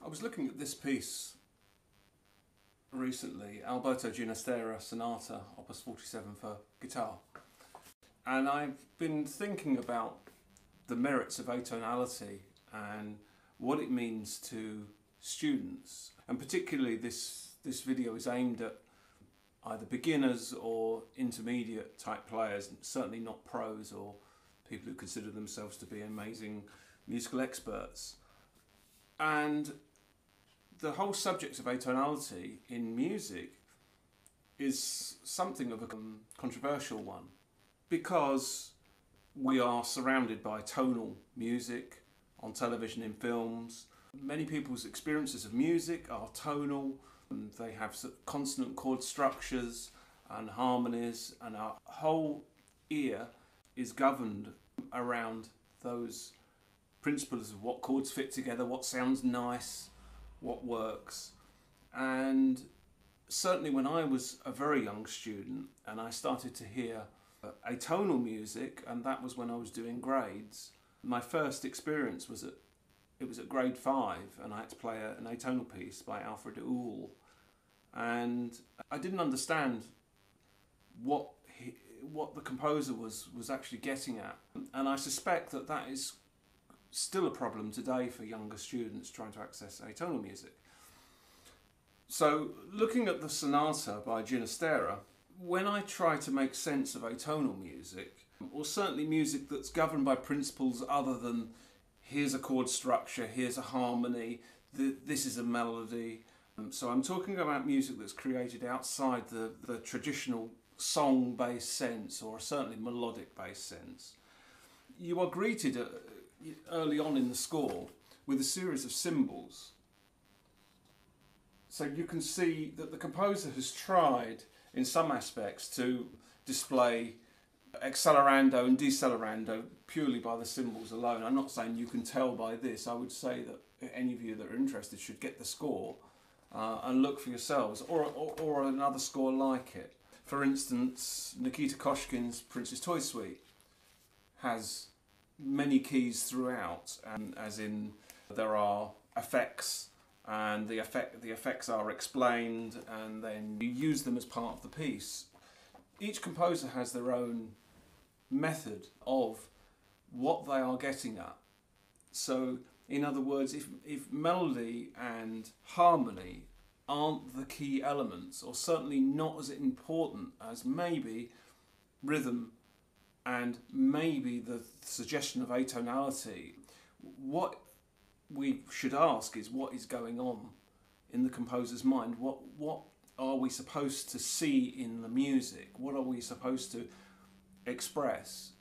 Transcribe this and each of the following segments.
I was looking at this piece recently, Alberto Ginastera Sonata, Opus 47 for guitar. And I've been thinking about the merits of atonality and what it means to students. And particularly this video is aimed at either beginners or intermediate type players, certainly not pros or people who consider themselves to be amazing musical experts. And the whole subject of atonality in music is something of a controversial one, because we are surrounded by tonal music on television, in films. Many people's experiences of music are tonal, and they have consonant chord structures and harmonies, and our whole ear is governed around those principles of what chords fit together, what sounds nice, what works. And certainly when I was a very young student and I started to hear atonal music, and that was when I was doing grades, my first experience was at grade 5, and I had to play an atonal piece by Alfred Uhl, and I didn't understand what the composer was actually getting at, and I suspect that is still a problem today for younger students trying to access atonal music. So looking at the sonata by Ginastera, when I try to make sense of atonal music, or certainly music that's governed by principles other than here's a chord structure, here's a harmony, this is a melody. So I'm talking about music that's created outside the traditional song-based sense, or certainly melodic-based sense. You are greeted early on in the score with a series of symbols. So you can see that the composer has tried in some aspects to display accelerando and decelerando purely by the symbols alone. I'm not saying you can tell by this. I would say that any of you that are interested should get the score and look for yourselves, or another score like it. For instance, Nikita Koshkin's Prince's Toy Suite has many keys throughout, as in there are effects, and the effects are explained, and then you use them as part of the piece. Each composer has their own method of what they are getting at. So in other words, if melody and harmony aren't the key elements, or certainly not as important as maybe rhythm and maybe the suggestion of atonality, what we should ask is what is going on in the composer's mind. What are we supposed to see in the music? What are we supposed to express?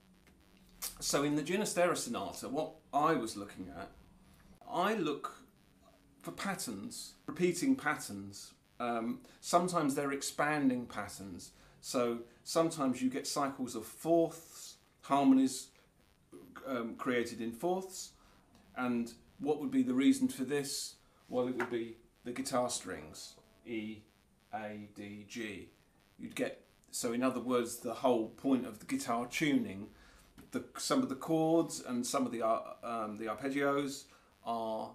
So in the Ginastera Sonata, what I was looking at, I look for patterns, repeating patterns. Sometimes they're expanding patterns. So sometimes you get cycles of fourths, harmonies created in fourths. And what would be the reason for this? Well, it would be the guitar strings, E, A, D, G. You'd get, so in other words, the whole point of the guitar tuning, some of the chords and some of the arpeggios are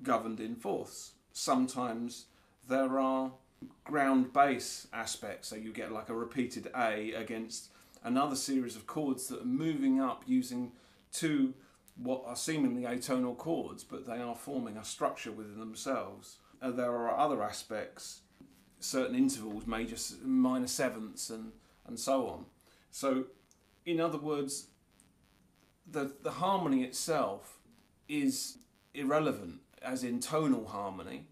governed in fourths. Sometimes there are ground bass aspects, so you get like a repeated A against another series of chords that are moving up using two what are seemingly atonal chords, but they are forming a structure within themselves. There are other aspects, certain intervals, major, minor sevenths, and so on. So in other words, the harmony itself is irrelevant, as in tonal harmony,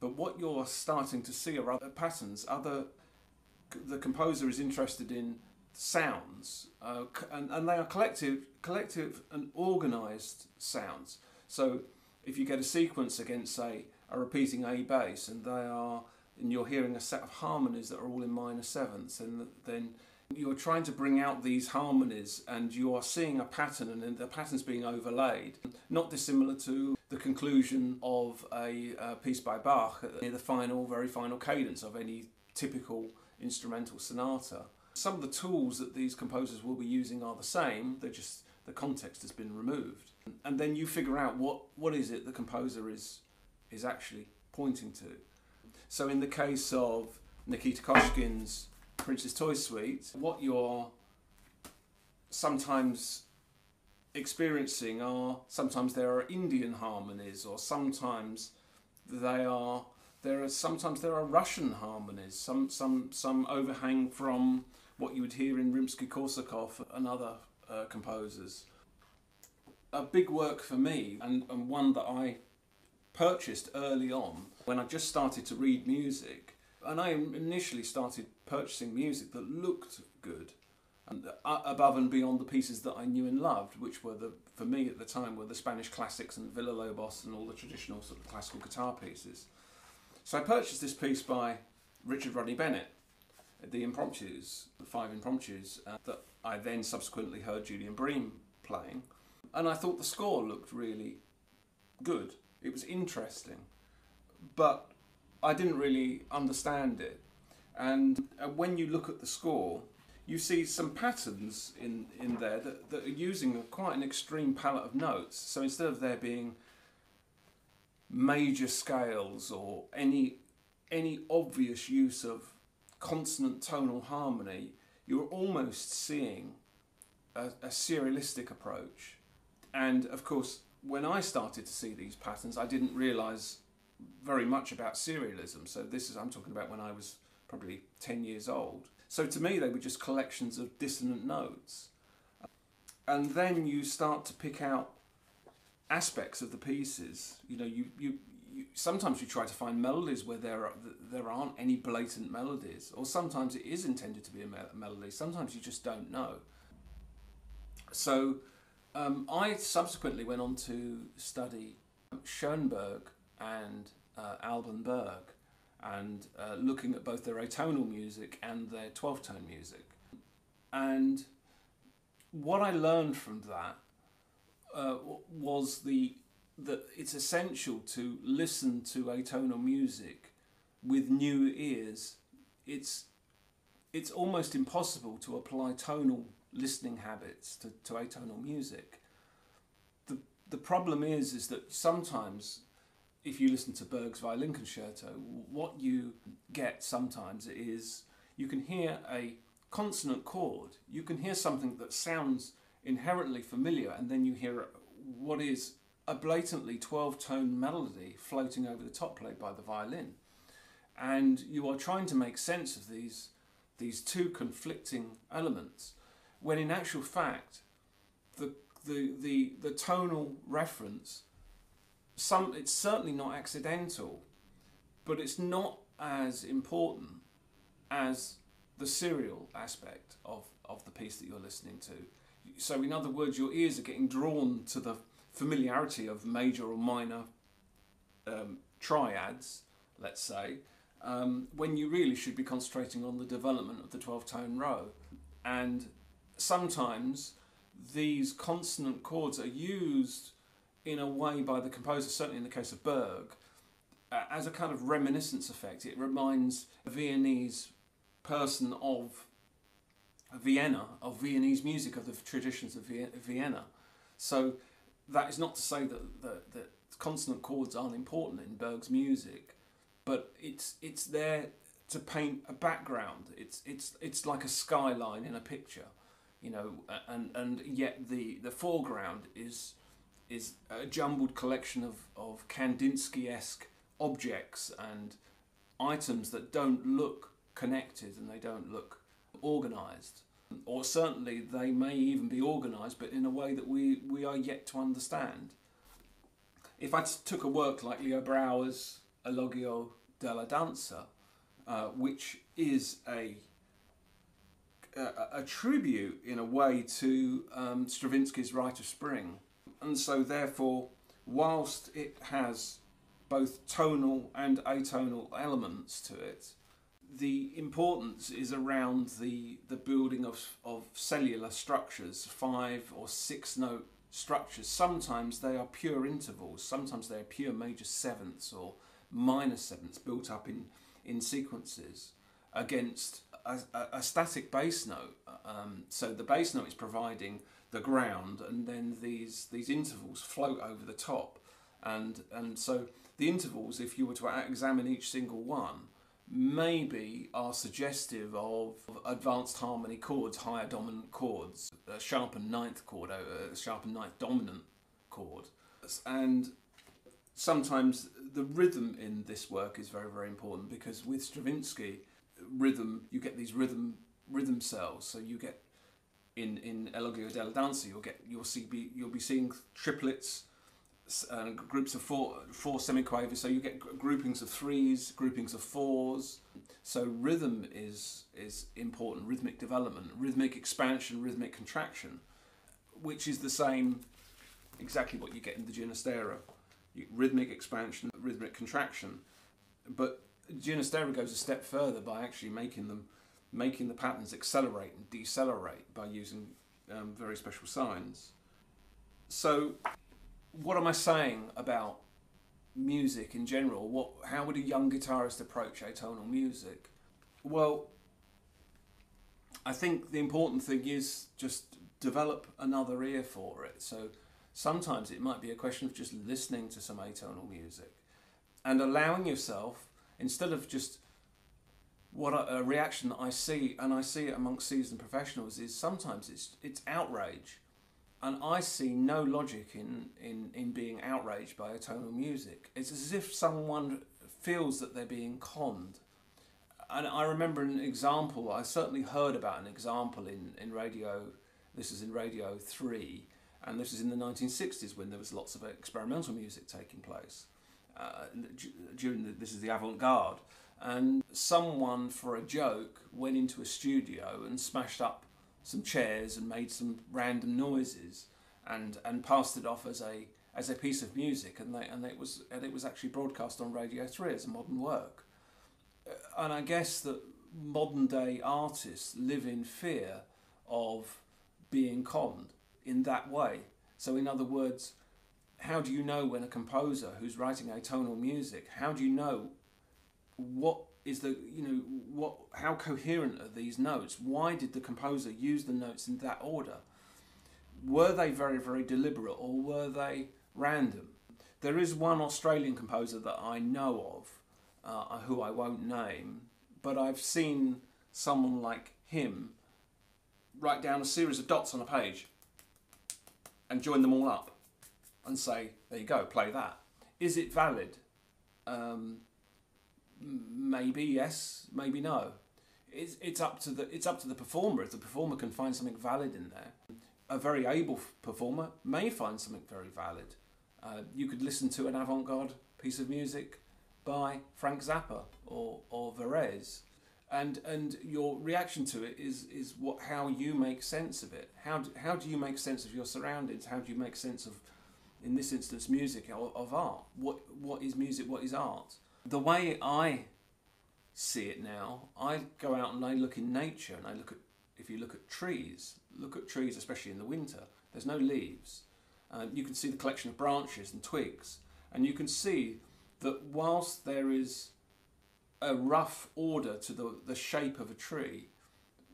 but what you're starting to see are other patterns. The composer is interested in sounds, and they are collective and organised sounds. So if you get a sequence against, say, a repeating A bass, and you're hearing a set of harmonies that are all in minor sevenths, and then you're trying to bring out these harmonies, and you are seeing a pattern, and then the pattern's being overlaid, not dissimilar to the conclusion of a piece by Bach near the very final cadence of any typical instrumental sonata. Some of the tools that these composers will be using are the same, they're just, the context has been removed. And then you figure out what is it the composer is is actually pointing to. So in the case of Nikita Koshkin's Prince's Toy Suite, what you're sometimes experiencing are, sometimes there are Indian harmonies, or sometimes there are Russian harmonies, some overhang from what you would hear in Rimsky-Korsakov and other composers. A big work for me, and one that I purchased early on when I just started to read music, and I initially started purchasing music that looked good, and above and beyond the pieces that I knew and loved, which were, for me at the time, were the Spanish classics and Villa-Lobos and all the traditional sort of classical guitar pieces. So I purchased this piece by Richard Rodney Bennett, the Impromptus, the 5 Impromptus, that I then subsequently heard Julian Bream playing, and I thought the score looked really good. It was interesting, but I didn't really understand it. And when you look at the score, you see some patterns in there that are using quite an extreme palette of notes. So instead of there being major scales or any obvious use of consonant tonal harmony, you're almost seeing a serialistic approach. And of course, when I started to see these patterns, I didn't realise very much about serialism. So I'm talking about when I was probably 10 years old. So to me, they were just collections of dissonant notes. And then you start to pick out aspects of the pieces. You know, you sometimes you try to find melodies where there aren't any blatant melodies, or sometimes it is intended to be a melody. Sometimes you just don't know. So I subsequently went on to study Schoenberg and Alban Berg, and looking at both their atonal music and their 12-tone music. And what I learned from that was that it's essential to listen to atonal music with new ears. It's almost impossible to apply tonal listening habits to atonal music. The problem is that sometimes, if you listen to Berg's violin concerto, what you get sometimes is you can hear a consonant chord, you can hear something that sounds inherently familiar, and then you hear what is a blatantly 12-tone melody floating over the top played by the violin. And you are trying to make sense of these two conflicting elements, when in actual fact the tonal reference, it's certainly not accidental, but it's not as important as the serial aspect of the piece that you're listening to. So in other words, your ears are getting drawn to the familiarity of major or minor triads, let's say, when you really should be concentrating on the development of the 12-tone row. And sometimes these consonant chords are used in a way by the composer, certainly in the case of Berg, as a kind of reminiscence effect. It reminds a Viennese person of Vienna, of Viennese music, of the traditions of Vienna. So that is not to say that consonant chords aren't important in Berg's music, but it's there to paint a background. It's like a skyline in a picture, you know, and yet the foreground is a jumbled collection of Kandinsky-esque objects and items that don't look connected and they don't look organised. Or certainly they may even be organised, but in a way that we are yet to understand. If I took a work like Leo Brouwer's Elogio della Danza, which is a tribute in a way to Stravinsky's Rite of Spring, and so therefore, whilst it has both tonal and atonal elements to it, the importance is around the building of cellular structures, 5 or 6 note structures. Sometimes they are pure intervals, sometimes they are pure major sevenths or minor sevenths built up in sequences against a static bass note. So the bass note is providing the ground, and then these intervals float over the top, and so the intervals, if you were to examine each single one, maybe are suggestive of advanced harmony chords, higher dominant chords, a sharpened ninth chord, a sharpened ninth dominant chord. And sometimes the rhythm in this work is very, very important, because with Stravinsky rhythm, you get these rhythm cells. So you get in Elogio della Danza, you'll be seeing triplets, groups of four semiquavers. So you get groupings of threes, groupings of fours. So rhythm is important. Rhythmic development, rhythmic expansion, rhythmic contraction, which is the same, exactly what you get in the Ginastera. Rhythmic expansion, rhythmic contraction. But Ginastera goes a step further by actually making the patterns accelerate and decelerate by using very special signs. So what am I saying about music in general? How would a young guitarist approach atonal music? Well, I think the important thing is just develop another ear for it. So sometimes it might be a question of just listening to some atonal music and allowing yourself, instead of just what a reaction that I see, and I see it amongst seasoned professionals, is sometimes it's outrage. And I see no logic in being outraged by atonal music. It's as if someone feels that they're being conned. And I remember an example, I certainly heard about an example in radio, this is in Radio 3, and this is in the 1960s when there was lots of experimental music taking place. This is the Avant-Garde. And someone, for a joke, went into a studio and smashed up some chairs and made some random noises and passed it off as a piece of music, and it was actually broadcast on Radio 3 as a modern work. And I guess that modern day artists live in fear of being conned in that way. So in other words, how do you know when a composer who's writing atonal music, how do you know what is how coherent are these notes? Why did the composer use the notes in that order? Were they very, very deliberate, or were they random? There is one Australian composer that I know of, who I won't name, but I've seen someone like him write down a series of dots on a page and join them all up and say, there you go, play that. Is it valid? Maybe yes, maybe no. It's up to the performer. If the performer can find something valid in there, a very able performer may find something very valid. You could listen to an avant-garde piece of music by Frank Zappa or Varese, and your reaction to it is how you make sense of it. How do you make sense of your surroundings? How do you make sense of, in this instance, music, of art? What is music? What is art? The way I see it now, I go out and I look in nature, and if you look at trees, especially in the winter, there's no leaves. You can see the collection of branches and twigs, and you can see that whilst there is a rough order to the shape of a tree,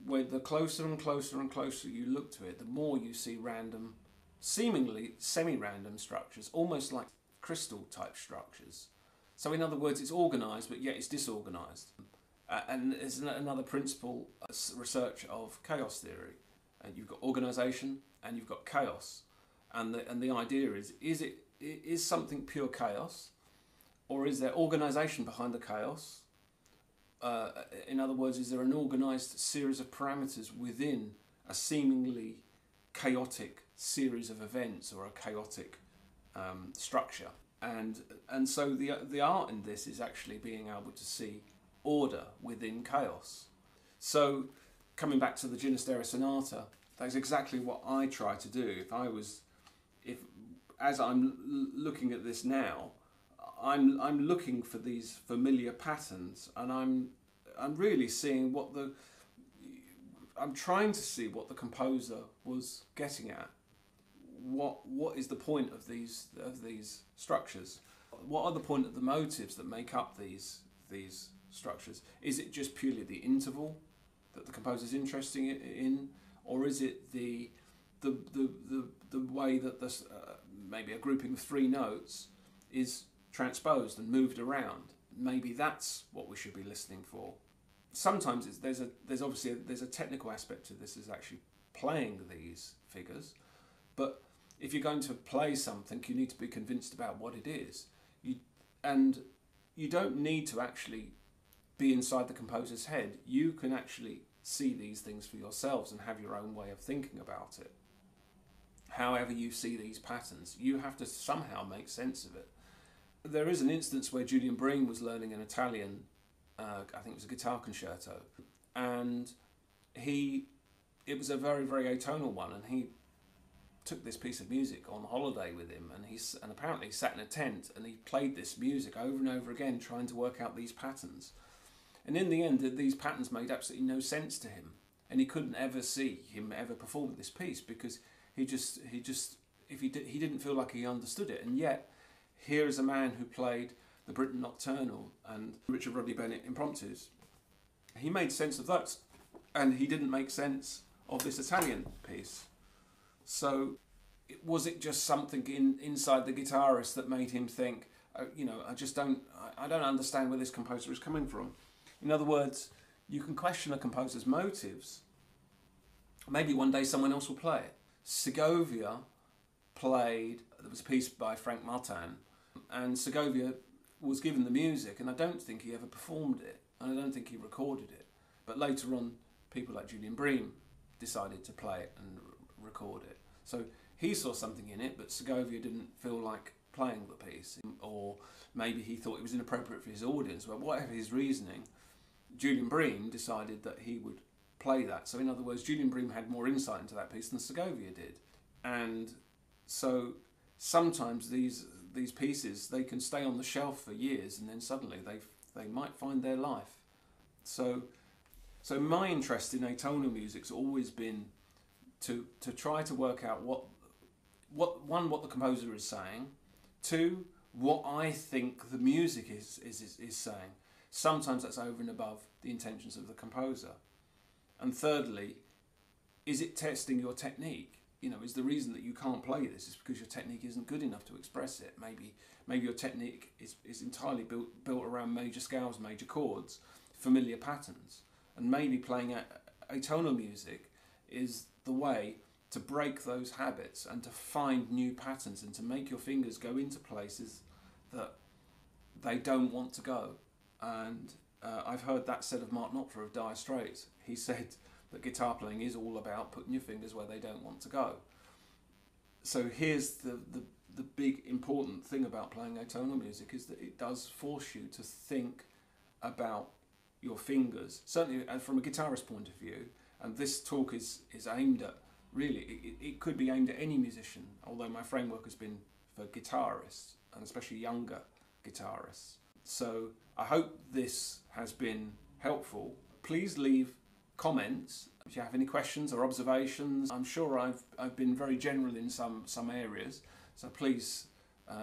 where the closer and closer and closer you look to it, the more you see random, seemingly semi-random structures, almost like crystal type structures. So in other words, it's organised, but yet it's disorganised. And there's another principle, research of chaos theory. And you've got organisation and you've got chaos. And the idea is something pure chaos, or is there organisation behind the chaos? In other words, is there an organised series of parameters within a seemingly chaotic series of events, or a chaotic structure? And so the art in this is actually being able to see order within chaos. So coming back to the Ginastera Sonata, that's exactly what I try to do. As I'm looking at this now, I'm looking for these familiar patterns, and I'm really seeing I'm trying to see what the composer was getting at. What is the point of these structures? What are the point of the motives that make up these structures? Is it just purely the interval that the composer is interested in, or is it the way that maybe a grouping of three notes is transposed and moved around. Maybe that's what we should be listening for. Sometimes there's obviously a technical aspect to this, is actually playing these figures, but if you're going to play something, you need to be convinced about what it is. And you don't need to actually be inside the composer's head. You can actually see these things for yourselves and have your own way of thinking about it. However you see these patterns, you have to somehow make sense of it. There is an instance where Julian Bream was learning an Italian, I think it was a guitar concerto, and it was a very, very atonal one, and he took this piece of music on holiday with him, and apparently he sat in a tent and he played this music over and over again, trying to work out these patterns. And in the end, these patterns made absolutely no sense to him, and he couldn't ever see him ever perform this piece because he didn't feel like he understood it. And yet, here is a man who played the Britten Nocturnal and Richard Rodney Bennett impromptus. He made sense of those, and he didn't make sense of this Italian piece. So, was it just something inside the guitarist that made him think, I don't understand where this composer is coming from? In other words, you can question a composer's motives. Maybe one day someone else will play it. Segovia there was a piece by Frank Martin, and Segovia was given the music, and I don't think he ever performed it, and I don't think he recorded it. But later on, people like Julian Bream decided to play it and record it. So he saw something in it, but Segovia didn't feel like playing the piece, or maybe he thought it was inappropriate for his audience. Well, whatever his reasoning, Julian Bream decided that he would play that. So in other words, Julian Bream had more insight into that piece than Segovia did. And so sometimes these pieces, they can stay on the shelf for years, and then suddenly they might find their life. So my interest in atonal music's always been to try to work out what the composer is saying, two, what I think the music is saying. Sometimes that's over and above the intentions of the composer. And thirdly, is it testing your technique? Is the reason that you can't play this is because your technique isn't good enough to express it? Maybe your technique is entirely built around major scales, major chords, familiar patterns. And maybe playing atonal music is the way to break those habits and to find new patterns and to make your fingers go into places that they don't want to go. And I've heard that said of Mark Knopfler of Dire Straits. He said that guitar playing is all about putting your fingers where they don't want to go. So here's the big important thing about playing atonal music, is that it does force you to think about your fingers, certainly from a guitarist point of view. And this talk is aimed at, really, it could be aimed at any musician, although my framework has been for guitarists, and especially younger guitarists. So I hope this has been helpful. Please leave comments if you have any questions or observations. I'm sure I've been very general in some areas, so please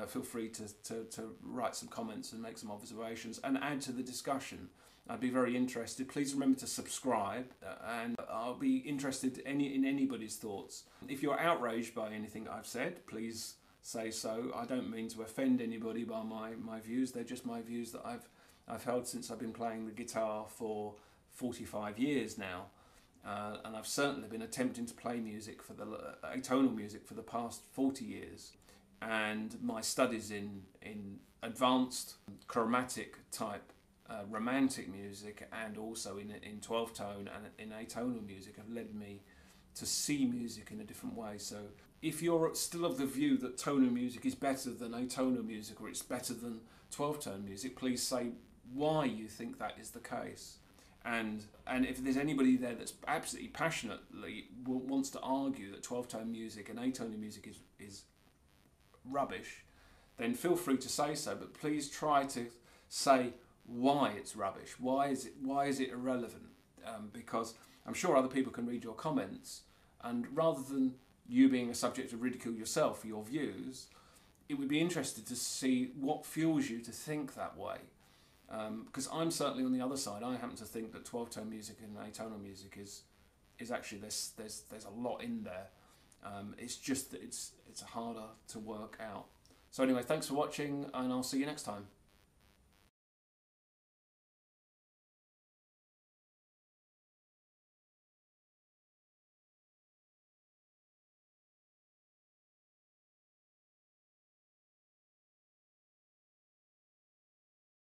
feel free to write some comments and make some observations and add to the discussion. I'd be very interested. Please remember to subscribe, and I'll be interested in anybody's thoughts. If you're outraged by anything I've said, please say so. I don't mean to offend anybody by my views. They're just my views that I've held since I've been playing the guitar for 45 years now, and I've certainly been attempting to play music for the atonal music for the past 40 years. And my studies in advanced chromatic type romantic music, and also in 12-tone and in atonal music, have led me to see music in a different way. So if you're still of the view that tonal music is better than atonal music, or it's better than 12-tone music, please say why you think that is the case. And if there's anybody there that's absolutely passionately wants to argue that 12-tone music and atonal music is rubbish, then feel free to say so, but please try to say why it's rubbish. Why is it irrelevant? Because I'm sure other people can read your comments, and rather than you being a subject of ridicule yourself for your views, it would be interesting to see what fuels you to think that way. Because I'm certainly on the other side. I happen to think that 12-tone music and atonal music is actually there's a lot in there. It's just that it's harder to work out. So anyway, thanks for watching, and I'll see you next time.